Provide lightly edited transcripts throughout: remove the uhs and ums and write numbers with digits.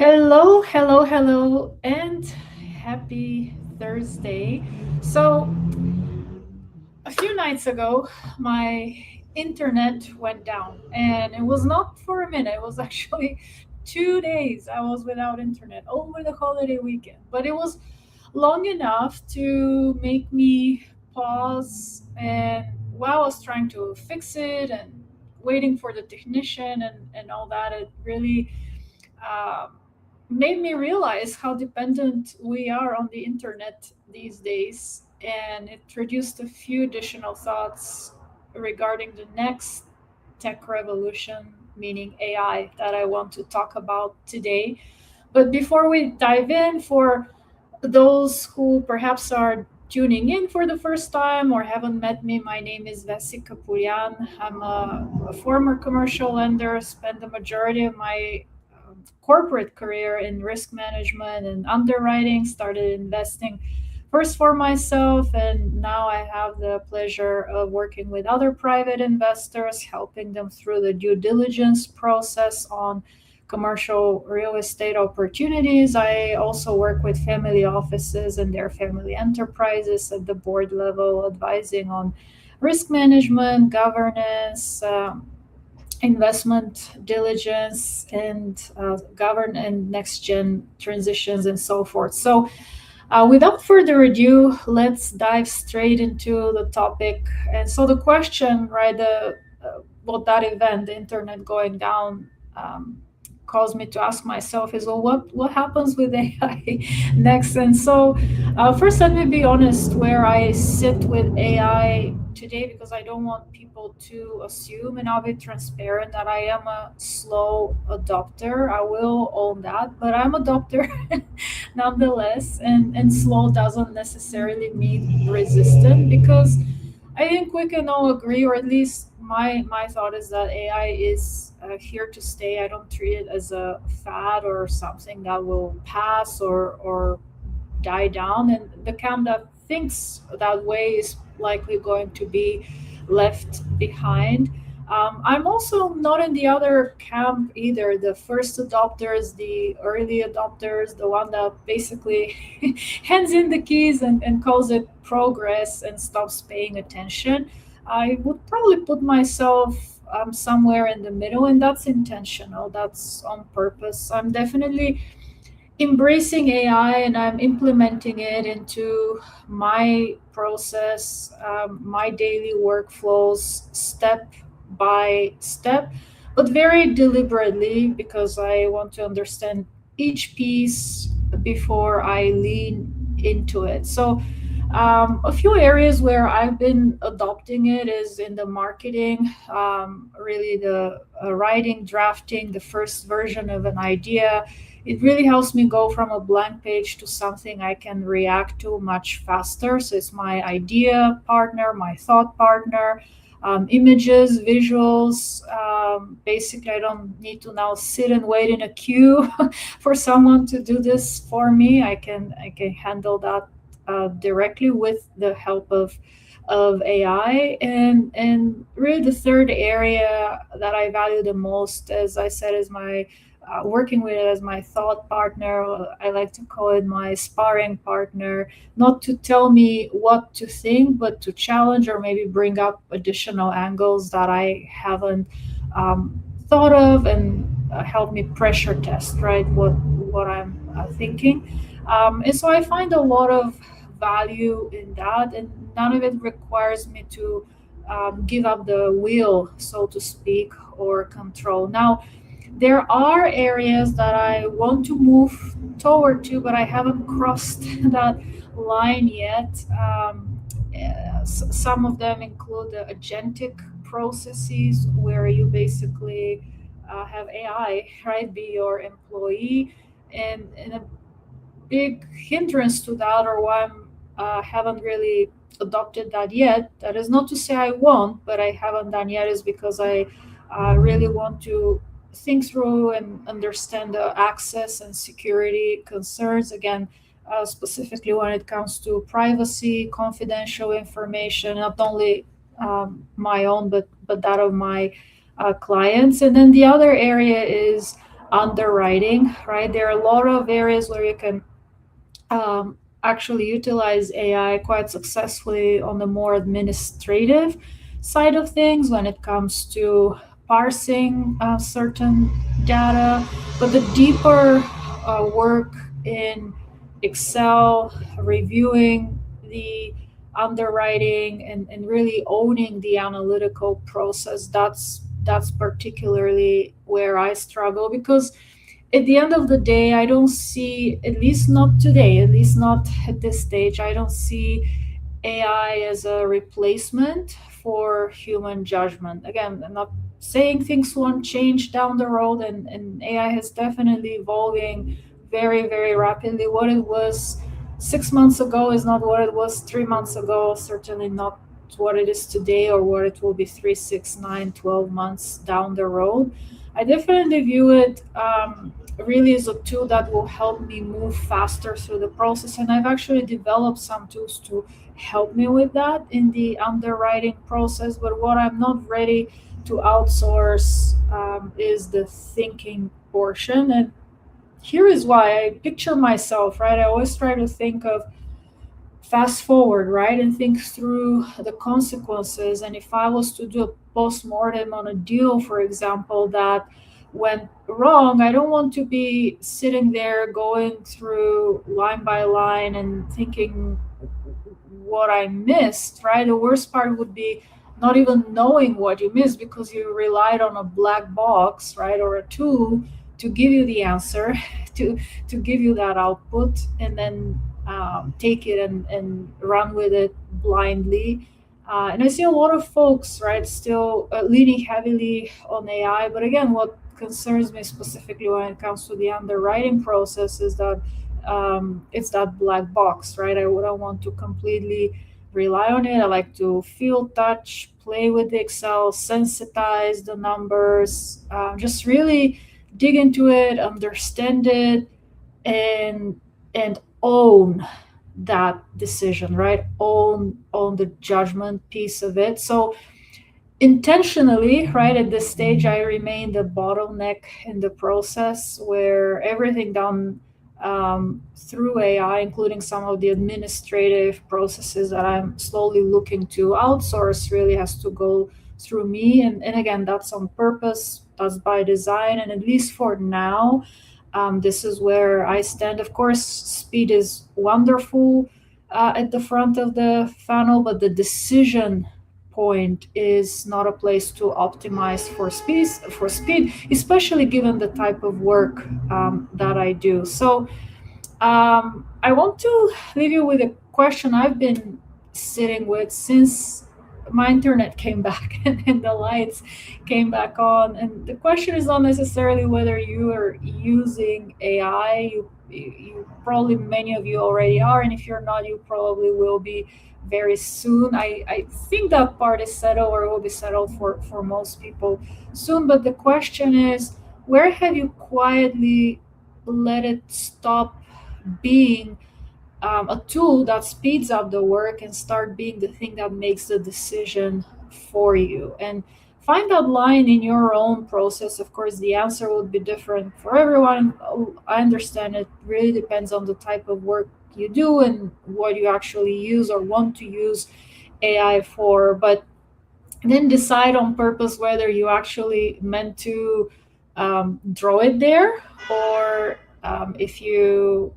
Hello, hello, hello, and happy Thursday. So, a few nights ago, my internet went down, and it was not for a minute, it was actually 2 days I was without internet over the holiday weekend. But it was long enough to make me pause, and while I was trying to fix it and waiting for the technician and all that, it really um, made me realize how dependent we are on the internet these days. And it produced a few additional thoughts regarding the next tech revolution, meaning AI, that I want to talk about today. But before we dive in, for those who perhaps are tuning in for the first time or haven't met me, my name is Vessi Kapurian. I'm a former commercial lender, spent the majority of my corporate career in risk management and underwriting, started investing first for myself, and now I have the pleasure of working with other private investors, helping them through the due diligence process on commercial real estate opportunities. I also work with family offices and their family enterprises at the board level, advising on risk management, governance, investment diligence, and govern and next gen transitions and so forth. So, without further ado, let's dive straight into the topic. And so, the question, right, what that event, the internet going down, um, caused me to ask myself is, well, what happens with AI next? And so, first, let me be honest where I sit with AI today, because I don't want people to assume, and I'll be transparent, that I am a slow adopter. I will own that, but I'm a adopter nonetheless. And slow doesn't necessarily mean resistant, because I think we can all agree, or at least my thought is that AI is here to stay. I don't treat it as a fad or something that will pass or die down. And the camp that thinks that way is likely going to be left behind. I'm also not in the other camp either. The first adopters, the early adopters, the one that basically hands in the keys and calls it progress and stops paying attention. I would probably put myself somewhere in the middle, and that's intentional. That's on purpose. I'm definitely embracing AI, and I'm implementing it into my process, my daily workflows, step by step, but very deliberately, because I want to understand each piece before I lean into it. So, a few areas where I've been adopting it is in the marketing, really the writing, drafting the first version of an idea. It really helps me go from a blank page to something I can react to much faster. So it's my idea partner, my thought partner, images, visuals. Basically, I don't need to now sit and wait in a queue for someone to do this for me. I can handle that directly with the help of AI. And really the third area that I value the most, as I said, is my working with it as my thought partner. I like to call it my sparring partner, not to tell me what to think, but to challenge or maybe bring up additional angles that I haven't um, thought of, and help me pressure test, right, what I'm thinking. And so I find a lot of value in that, and none of it requires me to give up the wheel, so to speak, or control. Now, there are areas that I want to move toward to, but I haven't crossed that line yet. Some of them include the agentic processes, where you basically have AI, right, be your employee. And a big hindrance to that, or why I haven't really adopted that yet. That is not to say I won't, but I haven't done yet, is because I really want to think through and understand the access and security concerns. Again, specifically when it comes to privacy, confidential information, not only my own, but that of my clients. And then the other area is underwriting, right? There are a lot of areas where you can actually utilize AI quite successfully on the more administrative side of things when it comes to parsing certain data. But the deeper work in Excel, reviewing the underwriting and really owning the analytical process, that's particularly where I struggle because at the end of the day, I don't see, at least not today, at least not at this stage, I don't see AI as a replacement for human judgment. Again, I'm not saying things won't change down the road, and AI is definitely evolving very, very rapidly. What it was 6 months ago is not what it was 3 months ago, certainly not what it is today or what it will be 3, 6, 9, 12 months down the road. I definitely view it really is a tool that will help me move faster through the process. And I've actually developed some tools to help me with that in the underwriting process. But what I'm not ready to outsource is the thinking portion. And here is why I picture myself, right? I always try to think of fast forward, right, and think through the consequences. And if I was to do a post-mortem on a deal, for example, that went wrong, I don't want to be sitting there going through line by line and thinking what I missed, right? The worst part would be not even knowing what you missed because you relied on a black box, right, or a tool to give you the answer, to to give you that output, and then take it and run with it blindly. And I see a lot of folks, right, still leaning heavily on AI. But again, what concerns me specifically when it comes to the underwriting process is that it's that black box, right? I wouldn't want to completely rely on it. I like to feel, touch, play with the Excel, sensitize the numbers, just really dig into it, understand it, and own that decision, right? Own the judgment piece of it. So intentionally, right, at this stage, I remain the bottleneck in the process where everything done through AI, including some of the administrative processes that I'm slowly looking to outsource, really has to go through me. And again, that's on purpose, that's by design. And at least for now, this is where I stand. Of course, speed is wonderful at the front of the funnel, but the decision point is not a place to optimize for speed, especially given the type of work that I do. So I want to leave you with a question I've been sitting with since my internet came back and the lights came back on. And the question is not necessarily whether you are using AI. You probably, many of you already are, and if you're not, you probably will be very soon. I think that part is settled or will be settled for most people soon. But the question is, where have you quietly let it stop being a tool that speeds up the work and start being the thing that makes the decision for you? And find that line in your own process. Of course, the answer would be different for everyone. I understand it really depends on the type of work you do and what you actually use or want to use AI for. But then decide on purpose whether you actually meant to draw it there, or if you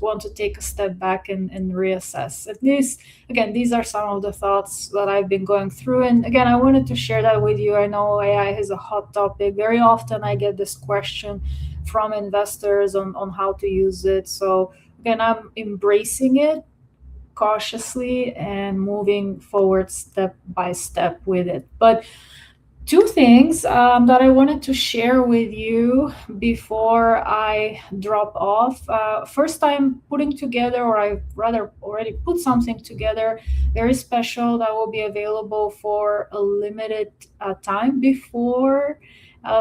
want to take a step back and reassess. At least, again, these are some of the thoughts that I've been going through. And again, I wanted to share that with you. I know AI is a hot topic. Very often I get this question from investors on how to use it. So again, I'm embracing it cautiously and moving forward step by step with it. But two things that I wanted to share with you before I drop off. First, I'm putting together, or I rather already put something together very special that will be available for a limited time before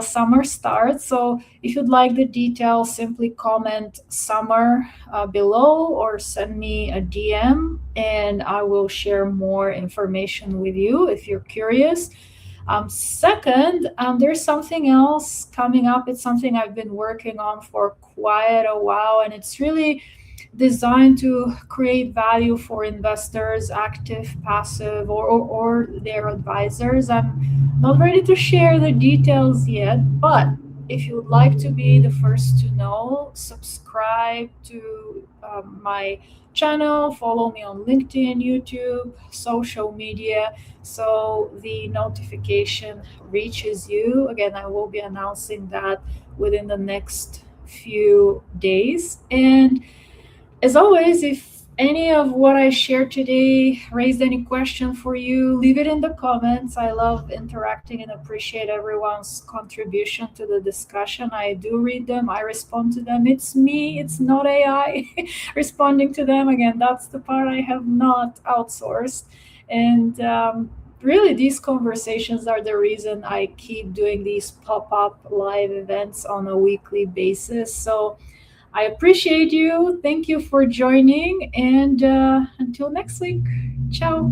summer starts. So if you'd like the details, simply comment summer below or send me a DM and I will share more information with you if you're curious. Second, there's something else coming up. It's something I've been working on for quite a while, and it's really designed to create value for investors, active, passive, or their advisors. I'm not ready to share the details yet, but if you would like to be the first to know, subscribe to my channel, follow me on LinkedIn, YouTube, social media, so the notification reaches you. Again, I will be announcing that within the next few days. And as always, if any of what I shared today raised any question for you, leave it in the comments. I love interacting and appreciate everyone's contribution to the discussion. I do read them, I respond to them. It's me, it's not AI responding to them. Again, that's the part I have not outsourced. And really, these conversations are the reason I keep doing these pop up live events on a weekly basis. So, I appreciate you. Thank you for joining. And until next week, ciao.